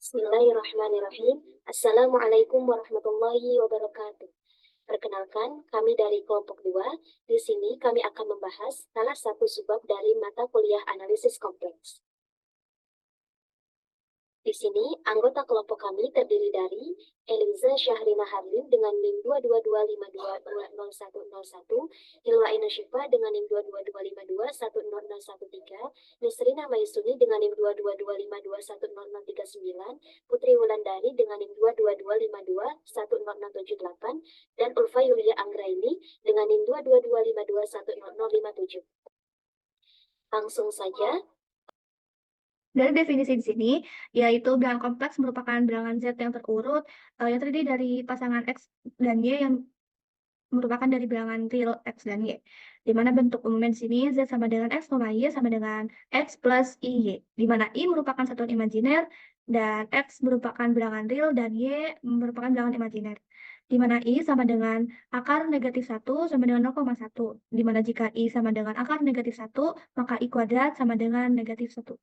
Bismillahirrahmanirrahim. Assalamualaikum warahmatullahi wabarakatuh. Perkenalkan, kami dari kelompok 2. Di sini kami akan membahas salah satu subbab dari mata kuliah analisis kompleks. Di sini, anggota kelompok kami terdiri dari Eliza Syahrina Harlin dengan NIM 22252200101, Hilwa Aina Syifa dengan NIM 222521013, Nisrina Maisuni dengan NIM 222521039, Putri Wulandari dengan NIM 222521078, dan Ulfa Yulia Anggraini dengan NIM 222521057. Langsung saja. Dari definisi di sini, yaitu bilangan kompleks merupakan bilangan Z yang terurut yang terdiri dari pasangan X dan Y yang merupakan dari bilangan real X dan Y. Di mana bentuk umumnya di sini Z sama dengan X, Y sama dengan X plus IY. Di mana I merupakan satuan imajiner dan X merupakan bilangan real dan Y merupakan bilangan imajiner. Di mana I sama dengan akar negatif 1 sama dengan 0,1. Di mana jika I sama dengan akar negatif 1, maka I kuadrat sama dengan negatif 1.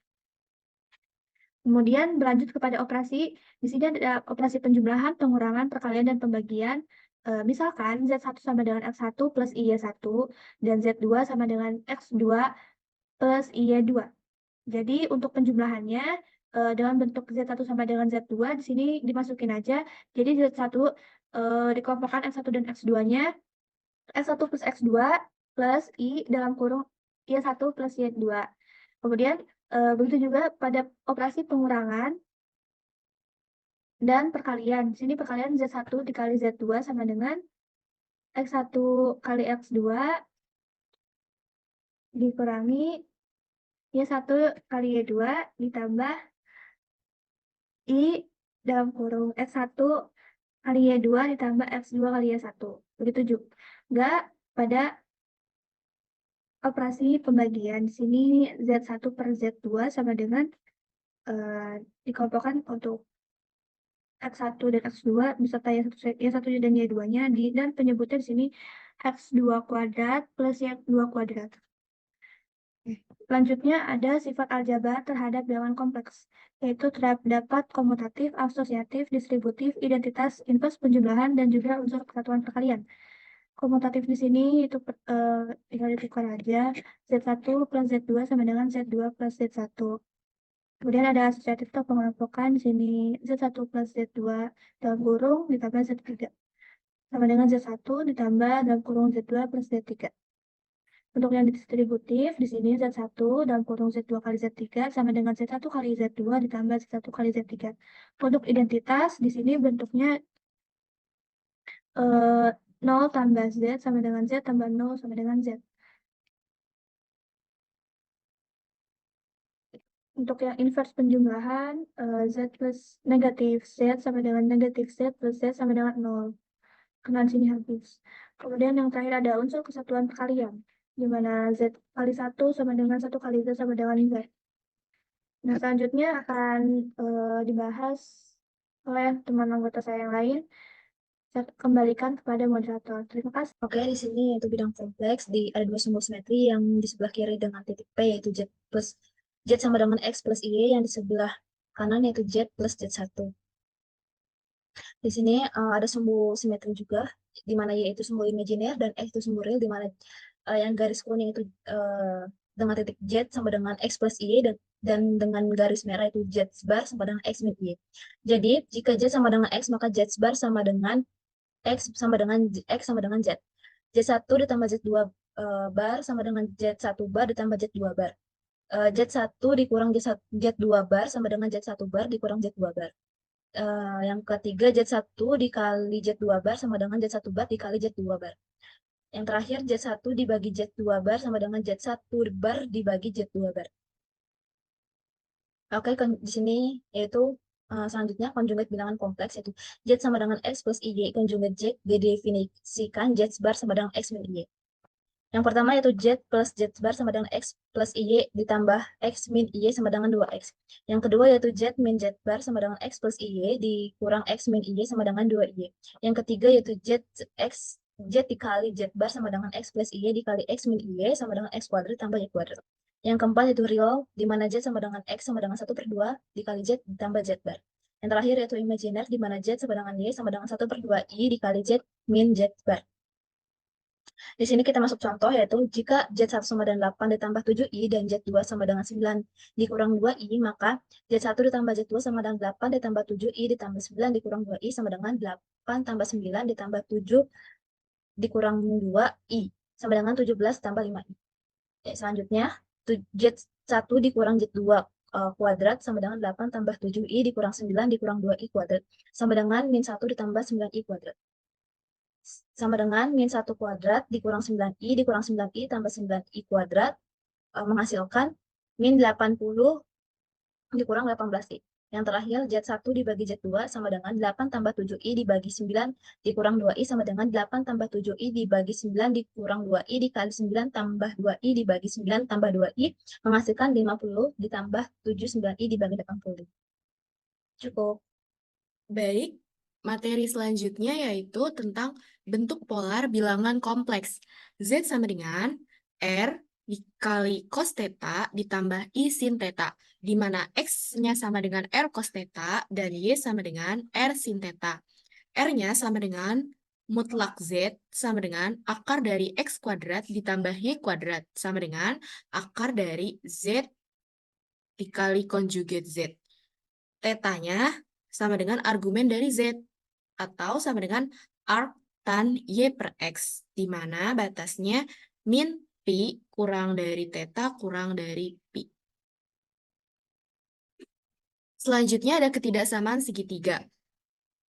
Kemudian berlanjut kepada operasi, di sini ada operasi penjumlahan, pengurangan, perkalian, dan pembagian. Misalkan Z1 sama dengan X1 plus IY1, dan Z2 sama dengan X2 plus IY2. Jadi untuk penjumlahannya, dengan bentuk Z1 sama dengan Z2, di sini dimasukin aja. Jadi Z1 dikelompokkan X1 dan X2-nya, X1 plus X2 plus I dalam kurung Y1 plus Y2. Kemudian begitu juga pada operasi pengurangan dan perkalian. Di sini perkalian Z1 dikali Z2 sama dengan X1 kali X2 dikurangi Y1 kali Y2 ditambah I dalam kurung X1 kali Y2 ditambah X2 kali Y1. Begitu juga pada operasi pembagian. Di sini Z1 per Z2 sama dengan dikelompokkan untuk X1 dan X2 beserta Y1 dan Y2-nya dan penyebutnya di sini X2 kuadrat plus Y2 kuadrat. Selanjutnya ada sifat aljabar terhadap bilangan kompleks, yaitu terdapat komutatif, asosiatif, distributif, identitas, inverse penjumlahan, dan juga unsur kesatuan perkalian. Komutatif di sini itu tinggal ditukar aja, Z1 plus Z2 sama dengan Z2 plus Z1. Kemudian ada asosiatif atau pengelompokan di sini Z1 plus Z2 dalam kurung ditambah Z3 sama dengan Z1 ditambah dalam kurung Z2 plus Z3. Untuk yang distributif di sini Z1 dalam kurung Z2 kali Z3 sama dengan Z1 kali Z2 ditambah Z1 kali Z3. Untuk identitas di sini bentuknya 0 tambah Z sama dengan Z tambah 0 sama dengan Z. Untuk yang inverse penjumlahan, Z plus negatif Z sama dengan negatif Z plus Z sama dengan 0. Karena di sini habis. Kemudian yang terakhir ada unsur kesatuan perkalian, di mana Z kali 1 sama dengan 1 kali Z sama dengan Z. Nah, selanjutnya akan dibahas oleh teman anggota saya yang lain. Saya kembalikan kepada moderator. Terima kasih. Oke, di sini yaitu bidang kompleks, ada dua sumbu simetri yang di sebelah kiri dengan titik P yaitu Z sama dengan X plus Y, yang di sebelah kanan yaitu Z plus Z1. Di sini ada sumbu simetri juga, di mana Y itu sumbu imajiner dan X itu sumbu real, di mana yang garis kuning itu dengan titik Z sama dengan X plus Y, dan dengan garis merah itu Z bar sama dengan X min Y. Jadi, jika Z sama dengan X, maka Z bar sama dengan X sama dengan Z. Z1 ditambah Z2 bar sama dengan Z1 bar ditambah Z2 bar. Z1 dikurang Z2 bar sama dengan Z1 bar dikurang Z2 bar. Yang ketiga Z1 dikali Z2 bar sama dengan Z1 bar dikali Z2 bar. Yang terakhir Z1 dibagi Z2 bar sama dengan Z1 bar dibagi Z2 bar. Oke, di sini yaitu selanjutnya konjugat bilangan kompleks, yaitu Z sama dengan X plus Y konjugat Z didefinisikan Z bar sama dengan X min Y. Yang pertama yaitu Z plus Z bar sama dengan X plus Y ditambah X min Y sama dengan 2X. Yang kedua yaitu Z min Z bar sama dengan X plus Y dikurang X min Y sama dengan 2Y. Yang ketiga yaitu Z dikali Z bar sama dengan X plus Y dikali X min Y sama dengan X kuadrat tambah Y kuadrat. Yang keempat yaitu real, di mana Z sama dengan X sama dengan 1/2 dikali Z ditambah Z bar. Yang terakhir yaitu imajiner, di mana Z sama dengan Y sama dengan 1/2I dikali Z min Z bar. Di sini kita masuk contoh, yaitu jika Z1 sama dengan 8 ditambah 7I dan Z2 sama dengan 9 dikurang 2I, maka Z1 ditambah Z2 sama dengan 8 ditambah 7I ditambah 9 dikurang 2I sama dengan 8 tambah 9 ditambah 7 dikurang 2I sama dengan 17 tambah 5I. Selanjutnya, Z1 dikurang Z2 kuadrat sama dengan 8 tambah 7I dikurang 9 dikurang 2I kuadrat sama dengan min 1 ditambah 9I kuadrat. Sama dengan min 1 kuadrat dikurang 9I dikurang 9I tambah 9I kuadrat menghasilkan min 80 dikurang 18I. Yang terakhir, Z1 dibagi Z2 sama dengan 8 tambah 7I dibagi 9 dikurang 2I sama dengan 8 tambah 7I dibagi 9 dikurang 2I dikali 9 tambah 2I dibagi 9 tambah 2I menghasilkan 50 ditambah 79I dibagi 80. Cukup. Baik, materi selanjutnya yaitu tentang bentuk polar bilangan kompleks. Z sama dengan R dikali cos theta ditambah I sin theta, di mana X-nya sama dengan R cos theta dan Y sama dengan R sin theta. R-nya sama dengan mutlak Z sama dengan akar dari X kuadrat ditambah Y kuadrat sama dengan akar dari Z dikali konjugat Z. Theta-nya sama dengan argumen dari Z atau sama dengan arc tan Y per X, di mana batasnya min Pi kurang dari theta kurang dari Pi. Selanjutnya ada ketidaksamaan segitiga.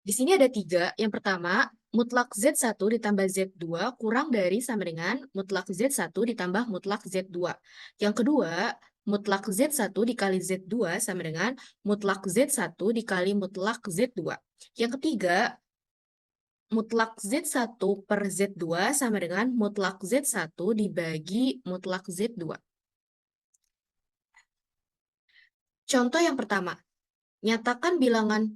Di sini ada 3. Yang pertama, mutlak Z1 ditambah Z2 kurang dari sama dengan mutlak Z1 ditambah mutlak Z2. Yang kedua, mutlak Z1 dikali Z2 sama dengan mutlak Z1 dikali mutlak Z2. Yang ketiga, mutlak Z1 per Z2 sama dengan mutlak Z1 dibagi mutlak Z2. Contoh yang pertama, nyatakan bilangan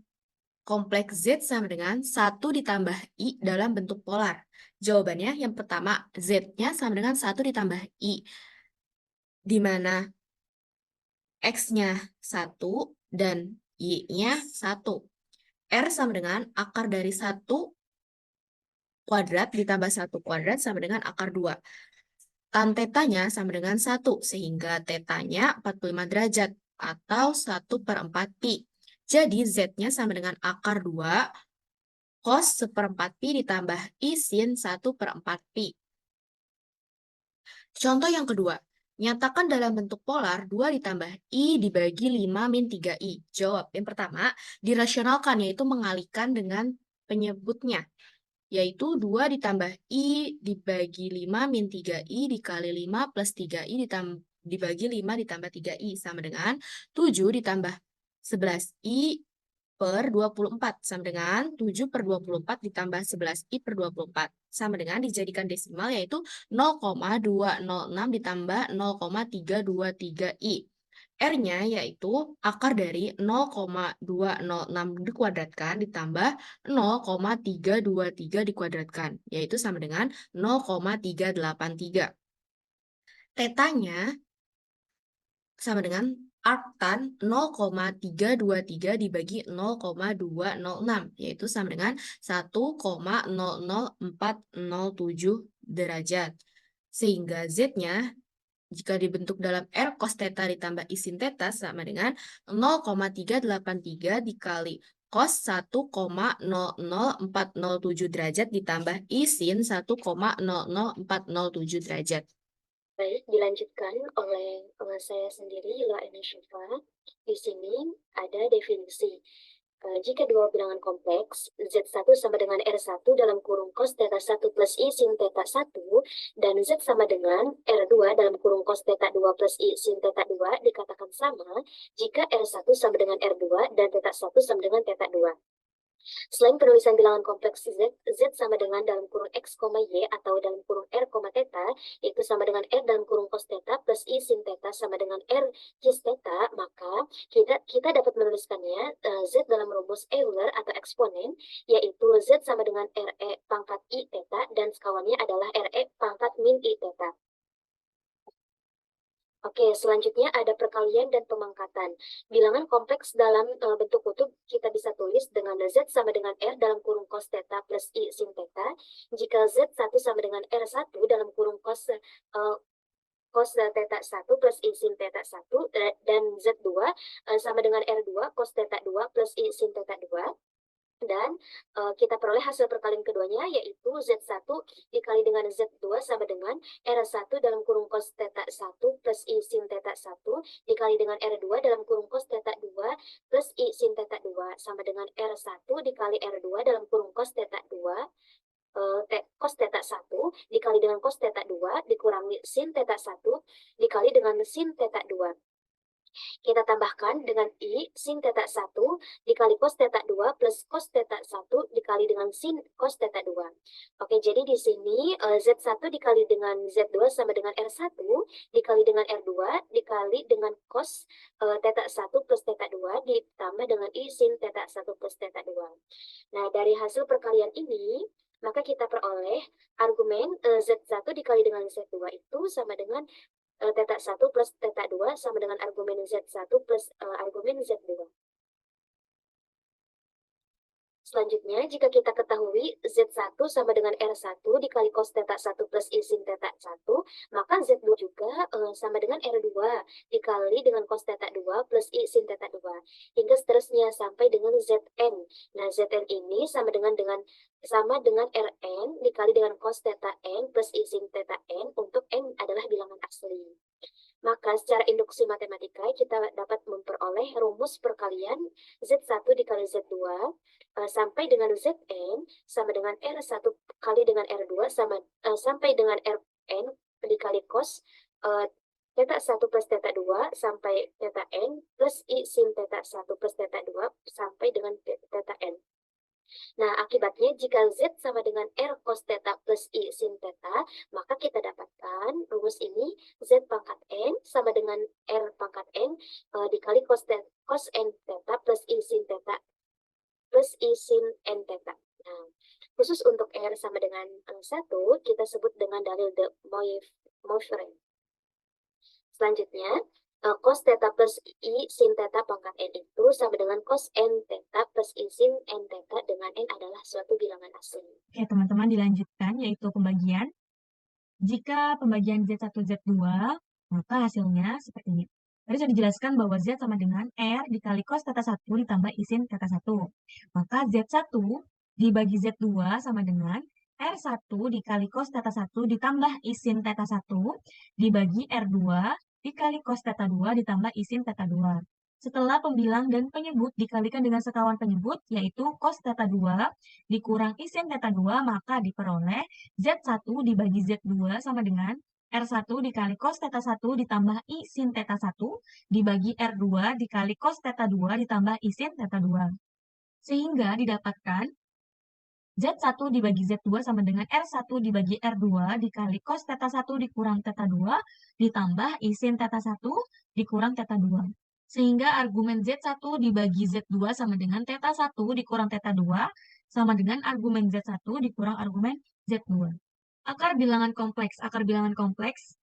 kompleks Z sama dengan 1 ditambah I dalam bentuk polar. Jawabannya yang pertama, Z-nya sama dengan 1 ditambah I, di mana X-nya 1 dan Y-nya 1. R sama dengan akar dari 1 kuadrat ditambah 1 kuadrat sama dengan akar 2. Tan tetanya sama dengan 1, sehingga tetanya 45 derajat atau 1/4 pi. Jadi Z-nya sama dengan akar 2 cos 1/4 pi ditambah I sin 1/4 pi. Contoh yang kedua, nyatakan dalam bentuk polar 2 ditambah I dibagi 5 min 3I. Jawab yang pertama, dirasionalkan, yaitu mengalihkan dengan penyebutnya, yaitu 2 ditambah I dibagi 5 min 3I dikali 5 plus 3I dibagi 5 ditambah 3I sama dengan 7 ditambah 11I per 24 sama dengan 7 per 24 ditambah 11I per 24 sama dengan dijadikan desimal, yaitu 0,206 ditambah 0,323I. R-nya yaitu akar dari 0,206 dikuadratkan ditambah 0,323 dikuadratkan, yaitu sama dengan 0,383. Tetanya sama dengan arc tan 0,323 dibagi 0,206, yaitu sama dengan 1,00407 derajat. Sehingga Z-nya jika dibentuk dalam R cos theta ditambah I sin theta sama dengan 0,383 dikali cos 1,00407 derajat ditambah I sin 1,00407 derajat. Baik, dilanjutkan oleh saya sendiri, Ila Syifa. Di sini ada definisi. Jika dua bilangan kompleks, Z1 sama dengan R1 dalam kurung cos theta 1 plus I sin theta 1, dan Z sama dengan R2 dalam kurung cos theta 2 plus I sin theta 2 dikatakan sama jika R1 sama dengan R2 dan theta 1 sama dengan theta 2. Selain penulisan bilangan kompleks Z sama dengan dalam kurung X, Y atau dalam kurung R, theta, yaitu sama dengan R dalam kurung cos theta plus I sin theta sama dengan R cos theta, maka kita dapat menuliskannya Z dalam rumus Euler atau eksponen, yaitu Z sama dengan RE pangkat I theta dan sekawannya adalah RE pangkat min I theta. Oke, selanjutnya ada perkalian dan pemangkatan. Bilangan kompleks dalam bentuk kutub kita bisa tulis dengan Z sama dengan R dalam kurung cos theta plus I sin theta. Jika Z1 sama dengan R1 dalam kurung cos theta 1 plus I sin theta 1 dan Z2 sama dengan R2 cos theta 2 plus I sin theta 2. Dan kita peroleh hasil perkalian keduanya, yaitu Z1 dikali dengan Z2 sama dengan R1 dalam kurung cos theta 1 plus I sin theta 1 dikali dengan R2 dalam kurung cos theta 2 plus I sin theta 2 sama dengan R1 dikali R2 dalam kurung cos theta 2 cos theta 1 dikali dengan cos theta 2 dikurangi sin theta 1 dikali dengan sin theta 2. Kita tambahkan dengan I sin theta 1 dikali cos theta 2 plus cos theta 1 dikali dengan sin cos theta 2. Oke, jadi di sini Z1 dikali dengan Z2 sama dengan R1 dikali dengan R2 dikali dengan cos theta 1 plus theta 2 ditambah dengan I sin theta 1 plus theta 2. Nah, dari hasil perkalian ini, maka kita peroleh argumen Z1 dikali dengan Z2 itu sama dengan theta 1 plus theta 2 sama dengan argumen Z1 plus argumen Z2. Selanjutnya, jika kita ketahui Z1 sama dengan R1 dikali cos theta 1 plus I sin theta 1, maka Z2 juga sama dengan R2 dikali dengan cos theta 2 plus I sin theta 2, hingga seterusnya sampai dengan Zn. Nah, Zn ini sama dengan Rn dikali dengan cos theta n plus I sin theta n untuk n adalah bilangan asli. Maka secara induksi matematika kita dapat memperoleh rumus perkalian Z1 dikali Z2 sampai dengan Zn sama dengan R1 kali dengan R2 sampai dengan Rn dikali cos theta 1 plus theta 2 sampai theta n plus I sin theta 1 plus theta 2 sampai dengan theta n. Nah, akibatnya jika Z sama dengan R cos theta plus I sin theta, maka kita dapatkan rumus ini Z pangkat N sama dengan R pangkat N dikali cos N theta plus I sin theta plus I sin N theta. Nah, khusus untuk R sama dengan 1, kita sebut dengan dalil de Moivre. Selanjutnya, cos theta plus I sin theta pangkat N itu sama dengan cos N theta plus I sin N theta dengan N adalah suatu bilangan asli. Oke, teman-teman dilanjutkan, yaitu pembagian. Jika pembagian Z1, Z2, maka hasilnya seperti ini. Tadi sudah dijelaskan bahwa Z sama dengan R dikali cos theta 1 ditambah I sin theta 1. Maka Z1 dibagi Z2 sama dengan R1 dikali cos theta 1 ditambah I sin theta 1 dibagi R2 dikali cos theta 2 ditambah I sin theta 2. Setelah pembilang dan penyebut dikalikan dengan sekawan penyebut, yaitu cos theta 2 dikurang I sin theta 2, maka diperoleh Z1 dibagi Z2 sama dengan R1 dikali cos theta 1 ditambah I sin theta 1 dibagi R2 dikali cos theta 2 ditambah I sin theta 2. Sehingga didapatkan Z1 dibagi Z2 sama dengan R1 dibagi R2 dikali cos theta 1 dikurang theta 2 ditambah I sin theta 1 dikurang theta 2. Sehingga argumen Z1 dibagi Z2 sama dengan theta 1 dikurang theta 2 sama dengan argumen Z1 dikurang argumen Z2. Akar bilangan kompleks. Akar bilangan kompleks.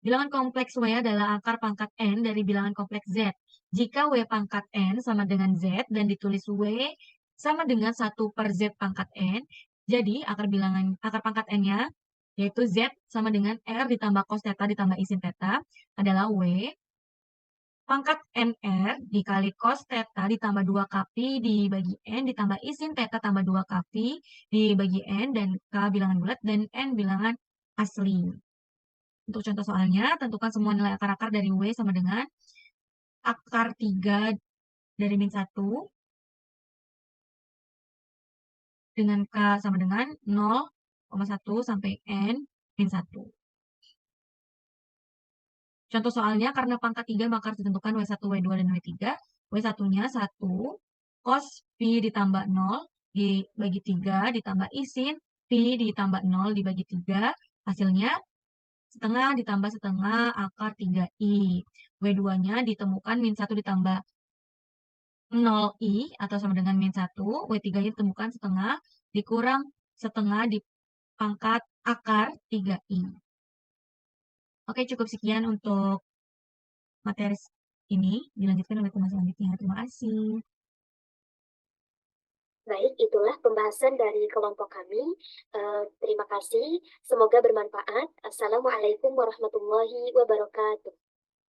Bilangan kompleks W adalah akar pangkat N dari bilangan kompleks Z. Jika W pangkat N sama dengan Z dan ditulis W sama dengan 1 per Z pangkat N, jadi akar pangkat N-nya, yaitu Z sama dengan R ditambah cos theta ditambah I sin theta, adalah W pangkat NR dikali cos theta ditambah 2 kali dibagi N ditambah I sin theta tambah 2 kali dibagi N, dan K bilangan bulat dan N bilangan asli. Untuk contoh soalnya, tentukan semua nilai akar-akar dari W sama dengan akar 3 dari min 1 dengan K sama dengan 0,1 sampai N min 1. Contoh soalnya, karena pangkat 3 maka harus ditentukan W1, W2, dan W3. W1-nya 1 cos Pi ditambah 0 dibagi 3 ditambah I sin Pi ditambah 0 dibagi 3. Hasilnya setengah ditambah setengah akar 3I. W2-nya ditemukan min 1 ditambah 0I atau sama dengan min 1. W3-nya ditemukan setengah dikurang setengah di pangkat akar 3I. Oke, cukup sekian untuk materi ini dilanjutkan oleh teman selanjutnya. Terima kasih. Baik, itulah pembahasan dari kelompok kami. Terima kasih, semoga bermanfaat. Assalamualaikum warahmatullahi wabarakatuh.